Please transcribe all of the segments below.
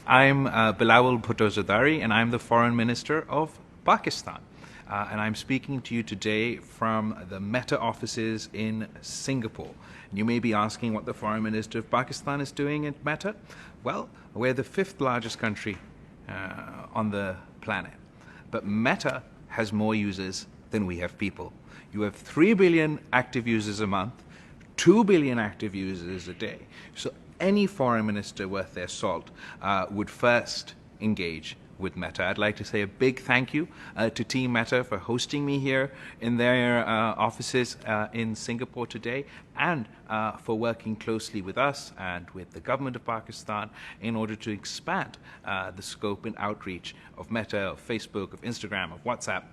I'm Belaul Bhutto and I'm the Foreign Minister of Pakistan. And I'm speaking to you today from the Meta offices in Singapore. You may be asking what the Foreign Minister of Pakistan is doing at Meta. Well, we're the fifth largest country on the planet. But Meta has more users than we have people. You have 3 billion active users a month, 2 billion active users a day. So any foreign minister worth their salt would first engage with Meta. I'd like to say a big thank you to Team Meta for hosting me here in their offices in Singapore today, and for working closely with us and with the government of Pakistan in order to expand the scope and outreach of Meta, of Facebook, of Instagram, of WhatsApp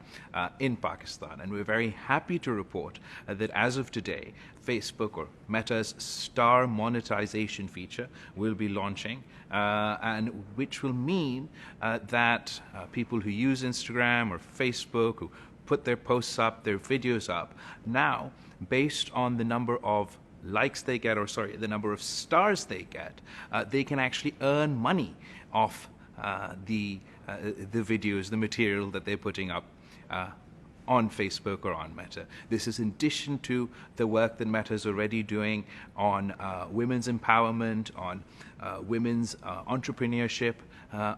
in Pakistan. And we're very happy to report that as of today, Facebook, or Meta's star monetization feature, will be launching, and which will mean that people who use Instagram or Facebook, who put their posts up, their videos up, now, based on the number of likes they get, or sorry, the number of stars they get, they can actually earn money off the videos, the material that they're putting up on Facebook or on Meta. This is in addition to the work that Meta is already doing on women's empowerment, on women's entrepreneurship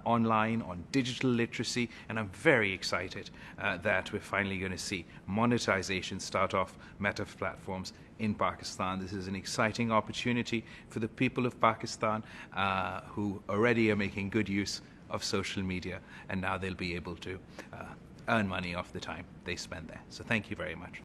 online, on digital literacy, and I'm very excited that we're finally going to see monetization start off Meta platforms in Pakistan. This is an exciting opportunity for the people of Pakistan who already are making good use of social media, and now they'll be able to earn money off the time they spend there. So thank you very much.